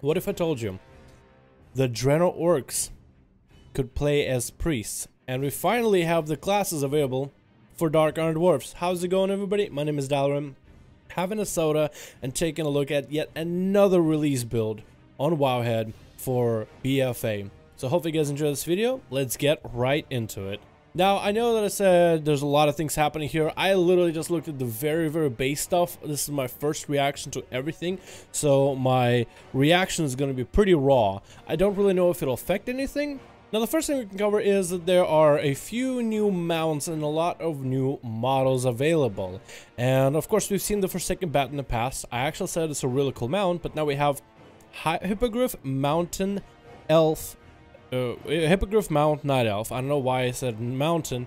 What if I told you the Draenor Orcs could play as priests, and we finally have the classes available for Dark Iron Dwarfs? How's it going, everybody? My name is Dalaran, having a soda and taking a look at yet another release build on Wowhead for BFA. So hopefully you guys enjoy this video. Let's get right into it. Now, I know that I said there's a lot of things happening here. I literally just looked at the very base stuff. This is my first reaction to everything, so my reaction is going to be pretty raw. I don't really know if it'll affect anything. Now, the first thing we can cover is that there are a few new mounts and a lot of new models available. And of course, we've seen the Forsaken Bat in the past. I actually said it's a really cool mount, but now we have Hippogriff Mountain Elf. Hippogriff Mount Night Elf. I don't know why I said mountain,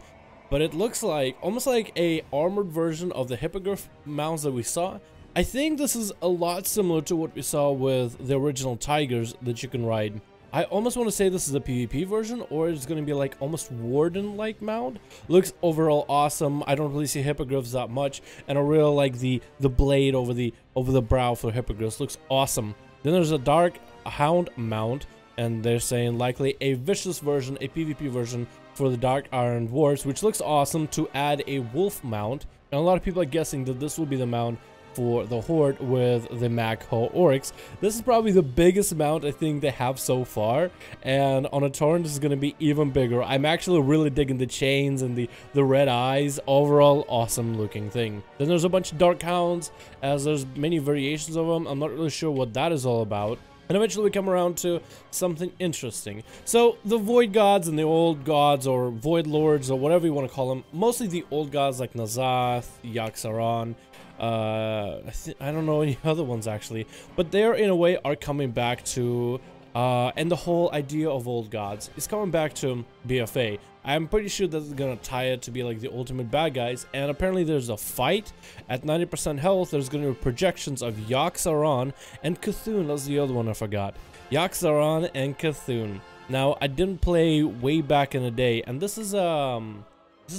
but it looks like almost like a armored version of the Hippogriff mounts that we saw. I think this is a lot similar to what we saw with the original Tigers that you can ride. I almost want to say this is a PvP version, or it's going to be like almost Warden-like mount. Looks overall awesome. I don't really see Hippogriffs that much, and I really like the blade over the brow for Hippogriffs. Looks awesome. Then there's a Dark Hound mount, and they're saying likely a vicious version, a PvP version for the Dark Iron Dwarfs, which looks awesome, to add a wolf mount. And a lot of people are guessing that this will be the mount for the Horde with the Magho Orcs. This is probably the biggest mount I think they have so far, and on a Tauren this is going to be even bigger. I'm actually really digging the chains and the red eyes. Overall, awesome looking thing. Then there's a bunch of Dark Hounds, as there's many variations of them. I'm not really sure what that is all about. And eventually we come around to something interesting. So the Void Gods and the Old Gods, or Void Lords, or whatever you want to call them, mostly the Old Gods like N'Zoth, Yogg-Saron, I don't know any other ones actually, but they're in a way are coming back to, and the whole idea of Old Gods is coming back to BFA. I'm pretty sure that they're gonna tie it to be like the ultimate bad guys, and apparently there's a fight at 90% health. There's gonna be projections of Yogg-Saron and C'Thun. That's the other one I forgot. Yogg-Saron and C'Thun. Now, I didn't play way back in the day, and this is the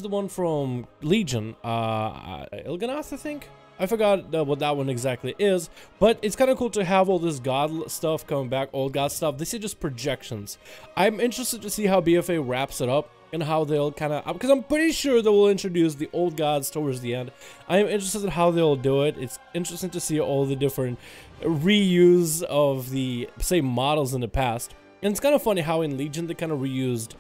one from Legion, Il'gynoth, I think. I forgot what that one exactly is, but it's kind of cool to have all this god stuff coming back, old god stuff. This is just projections. I'm interested to see how BFA wraps it up and how they'll kind of, because I'm pretty sure they will introduce the old gods towards the end. I am interested in how they'll do it. It's interesting to see all the different reuse of the, say, models in the past. And it's kind of funny how in Legion they kind of reused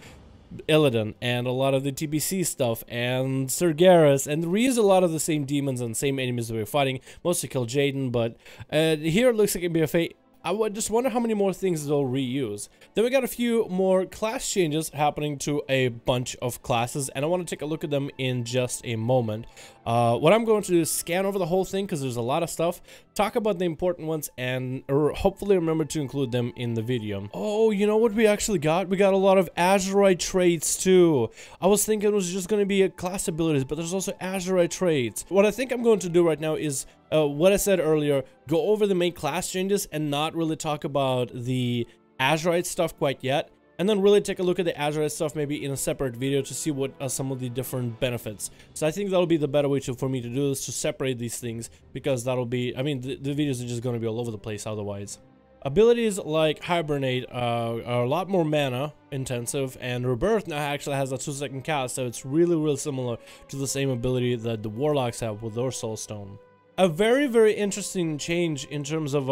Illidan and a lot of the TBC stuff and Sargeras, and reuse a lot of the same demons and same enemies that we're fighting. Mostly kill Jaden, but here it looks like in BFA, I would just wonder how many more things they'll reuse. Then we got a few more class changes happening to a bunch of classes, and I want to take a look at them in just a moment. What I'm going to do is scan over the whole thing because there's a lot of stuff, talk about the important ones, and hopefully remember to include them in the video. Oh, you know what we actually got? We got a lot of Azurite traits too. I was thinking it was just going to be class abilities, but there's also Azurite traits. What I think I'm going to do right now is what I said earlier, go over the main class changes and not really talk about the Azurite stuff quite yet, and then really take a look at the Azurite stuff maybe in a separate video to see what are some of the different benefits. So I think that'll be the better way for me to do this, to separate these things, because that'll be, I mean, the videos are just going to be all over the place otherwise. Abilities like Hibernate are a lot more mana intensive, and Rebirth now actually has a 2-second cast, so it's really similar to the same ability that the Warlocks have with their Soulstone. A very interesting change in terms of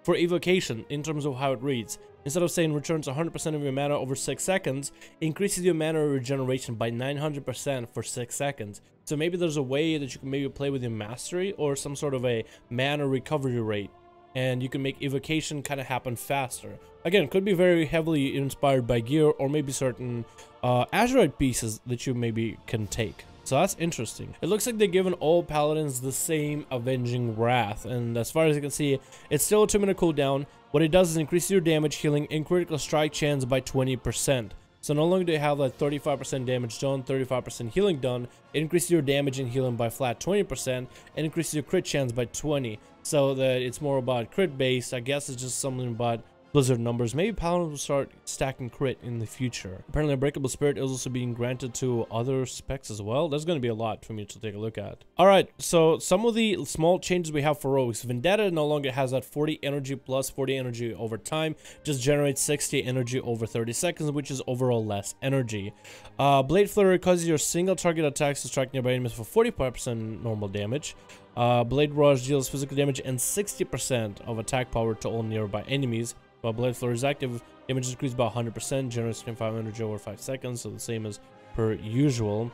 for evocation, in terms of how it reads. Instead of saying returns 100% of your mana over 6 seconds, increases your mana regeneration by 900% for 6 seconds. So maybe there's a way that you can maybe play with your mastery or some sort of a mana recovery rate, and you can make evocation kind of happen faster. Again, could be very heavily inspired by gear, or maybe certain Azurite pieces that you maybe can take. So that's interesting. It looks like they're giving all paladins the same Avenging Wrath, and as far as you can see, it's still a 2-minute cooldown. What it does is increase your damage, healing, and critical strike chance by 20%. So no longer do you have like 35% damage done, 35% healing done, it increases your damage and healing by flat 20%, and increases your crit chance by 20. So that it's more about crit based. I guess it's just something about Blizzard numbers. Maybe Paladin will start stacking crit in the future. Apparently Unbreakable Spirit is also being granted to other specs as well. There's going to be a lot for me to take a look at. Alright, so some of the small changes we have for rogues. Vendetta no longer has that 40 energy plus 40 energy over time. Just generates 60 energy over 30 seconds, which is overall less energy. Blade Flurry causes your single target attacks to strike nearby enemies for 45% normal damage. Blade Rush deals physical damage and 60% of attack power to all nearby enemies. While Blade Flurry is active, damage is increased by 100%, generates 25 energy over 5 seconds, so the same as per usual.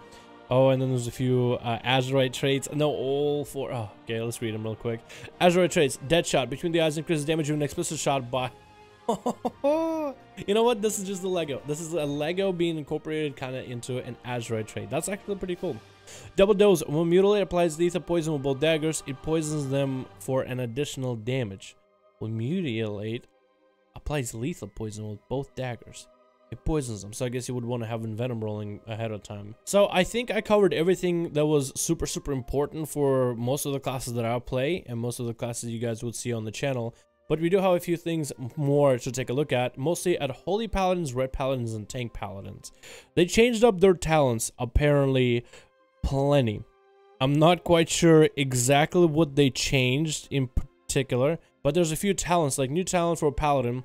Oh, and then there's a few Azurite traits. No, all four. Oh, okay, let's read them real quick. Azurite traits. Dead Shot. Between the eyes increases damage of an explicit shot by... You know what? This is just a Lego. This is a Lego being incorporated kind of into an Azurite trait. That's actually pretty cool. Double Dose. When Mutilate applies lethal poison with both daggers, it poisons them for an additional damage. When Mutilate applies lethal poison with both daggers, it poisons them. So I guess you would want to have Envenom rolling ahead of time. So I think I covered everything that was super important for most of the classes that I play and most of the classes you guys would see on the channel. But we do have a few things more to take a look at, mostly at Holy Paladins, Red Paladins, and Tank Paladins. They changed up their talents, apparently plenty. I'm not quite sure exactly what they changed in particular, but there's a few talents. Like new talent for a Paladin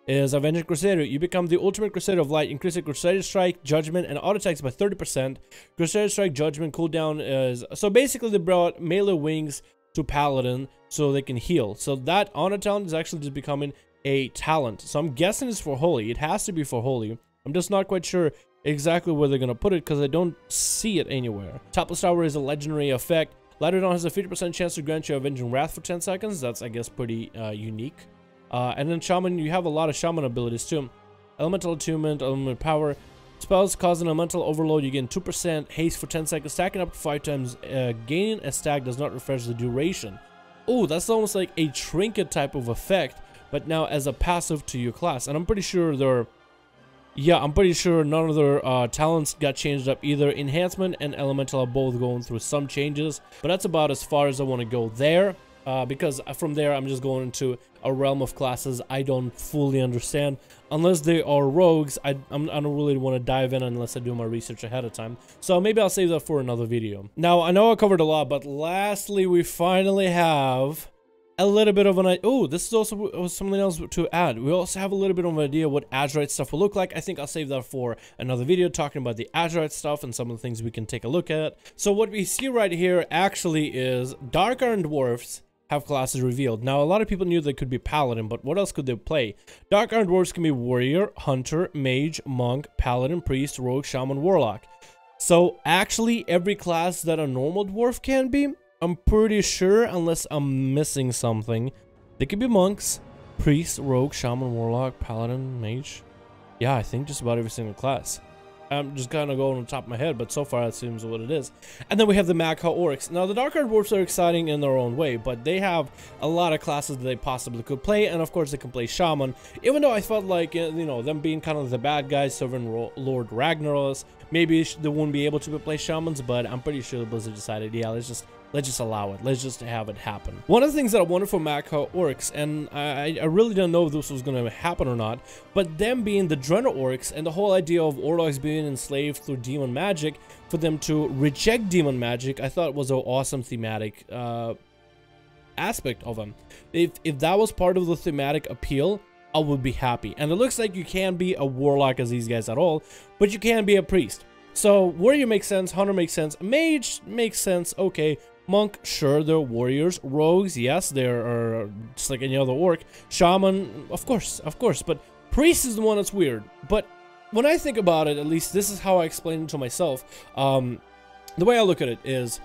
is Avenging Crusader. You become the Ultimate Crusader of Light, increasing Crusader Strike, Judgment, and auto attacks by 30%. Crusader Strike, Judgment, cooldown is... So basically they brought melee wings to Paladin so they can heal. So that honor talent is actually just becoming a talent. So I'm guessing it's for Holy. It has to be for Holy. I'm just not quite sure exactly where they're gonna put it because I don't see it anywhere. Topless Tower is a legendary effect. Lighterdon has a 50% chance to grant you Avenging Wrath for 10 seconds. That's, I guess, pretty unique. And then Shaman, you have a lot of Shaman abilities too. Elemental Attunement, Elemental Power. Spells cause an elemental overload. You gain 2% haste for 10 seconds, stacking up to 5 times. Gaining a stack does not refresh the duration. Oh, that's almost like a trinket type of effect, but now as a passive to your class. And I'm pretty sure they're... Yeah, I'm pretty sure none of their talents got changed up either. Enhancement and Elemental are both going through some changes, but that's about as far as I want to go there. Because from there, I'm just going into a realm of classes I don't fully understand. Unless they are rogues, I don't really want to dive in unless I do my research ahead of time. So maybe I'll save that for another video. Now, I know I covered a lot, but lastly, we finally have a little bit of an idea. Oh, this is also something else to add. We also have a little bit of an idea what Azurite stuff will look like. I think I'll save that for another video talking about the Azurite stuff and some of the things we can take a look at. So what we see right here actually is Dark Iron Dwarfs have classes revealed. Now, a lot of people knew they could be Paladin, but what else could they play? Dark Iron Dwarfs can be Warrior, Hunter, Mage, Monk, Paladin, Priest, Rogue, Shaman, Warlock. So, actually, every class that a normal Dwarf can be, I'm pretty sure, unless I'm missing something, they could be Monks, Priest, Rogue, Shaman, Warlock, Paladin, Mage. Yeah, I think just about every single class. I'm just kind of going on the top of my head, but so far that seems what it is. And then we have the Magha Orcs. Now, the Dark Iron Dwarfs are exciting in their own way, but they have a lot of classes that they possibly could play, and of course they can play Shaman. Even though I felt like, you know, them being kind of the bad guys serving Lord Ragnaros, maybe they wouldn't be able to play Shamans, but I'm pretty sure Blizzard decided, yeah, let's just allow it. Let's just have it happen. One of the things that I wanted for Magha Orcs, and I really didn't know if this was going to happen or not, but them being the Draenor Orcs and the whole idea of Orlocks being enslaved through demon magic, for them to reject demon magic, I thought was an awesome thematic aspect of them. If that was part of the thematic appeal, I would be happy. And it looks like you can't be a Warlock as these guys at all, but you can be a Priest. So Warrior makes sense, Hunter makes sense, Mage makes sense, okay. Monk, sure, they're warriors. Rogues, yes, they're just like any other orc. Shaman, of course, but Priest is the one that's weird. But when I think about it, at least this is how I explain it to myself. The way I look at it is,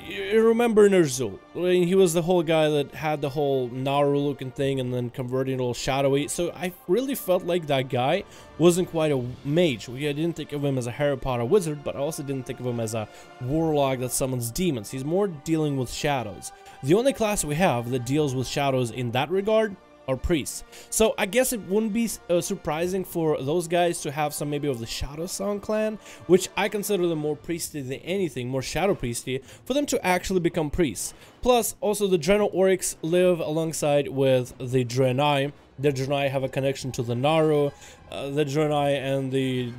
you remember Ner'zhul? He was the whole guy that had the whole Naru looking thing and then converting a little shadowy. So I really felt like that guy wasn't quite a mage. I didn't think of him as a Harry Potter wizard, but I also didn't think of him as a warlock that summons demons. He's more dealing with shadows. The only class we have that deals with shadows in that regard are priests. So I guess it wouldn't be surprising for those guys to have some maybe of the Shadowsong clan, which I consider them more priestly than anything, more shadow priestly, for them to actually become priests. Plus, also the Draenor Orcs live alongside with the Draenei, the Draenei have a connection to the Naru. The Draenei and the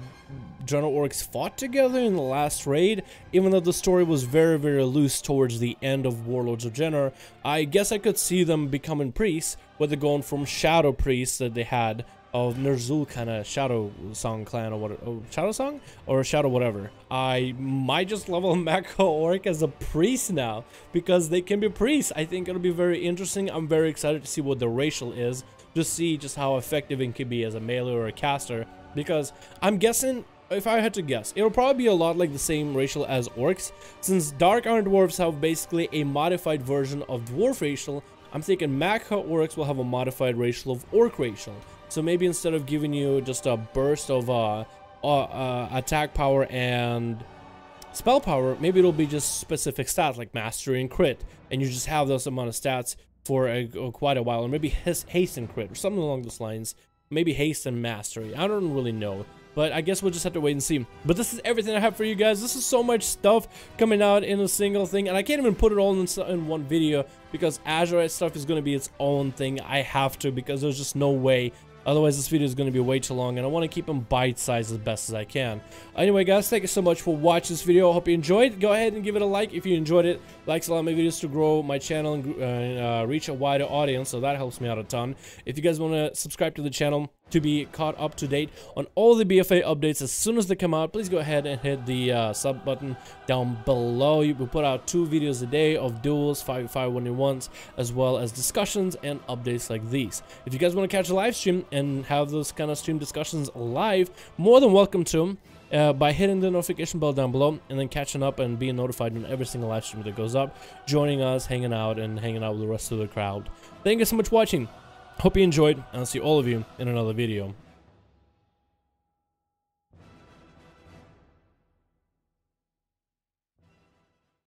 Draenor Orcs fought together in the last raid, even though the story was very, very loose towards the end of Warlords of Draenor. I guess I could see them becoming priests, where they're going from shadow priests that they had of Ner'zhul kind of Shadow Song clan or what, Shadow Song or Shadow whatever. I might just level Mako Orc as a priest now because they can be priests. I think it'll be very interesting. I'm very excited to see what the racial is, to see just how effective it can be as a melee or a caster, because I'm guessing, if I had to guess, it'll probably be a lot like the same racial as orcs, since Dark Iron Dwarves have basically a modified version of dwarf racial. I'm thinking Mako Orcs will have a modified racial of orc racial. So maybe instead of giving you just a burst of attack power and spell power, maybe it'll be just specific stats like mastery and crit, and you just have those amount of stats for quite a while, or maybe haste and crit or something along those lines. Maybe haste and mastery. I don't really know, but I guess we'll just have to wait and see. But this is everything I have for you guys. This is so much stuff coming out in a single thing, and I can't even put it all in one video because Azure stuff is going to be its own thing. I have to, because there's just no way. Otherwise, this video is going to be way too long, and I want to keep them bite-sized as best as I can. Anyway, guys, thank you so much for watching this video. I hope you enjoyed. Go ahead and give it a like if you enjoyed it. Likes allow my videos to grow my channel and reach a wider audience, so that helps me out a ton. If you guys want to subscribe to the channel to be caught up to date on all the BFA updates as soon as they come out, please go ahead and hit the sub button down below. We put out 2 videos a day of duels, 5v5 1v1s, as well as discussions and updates like these. If you guys want to catch a live stream and have those kind of stream discussions live, more than welcome to them by hitting the notification bell down below and then catching up and being notified on every single live stream that goes up, joining us, hanging out with the rest of the crowd. Thank you so much for watching. Hope you enjoyed, and I'll see all of you in another video.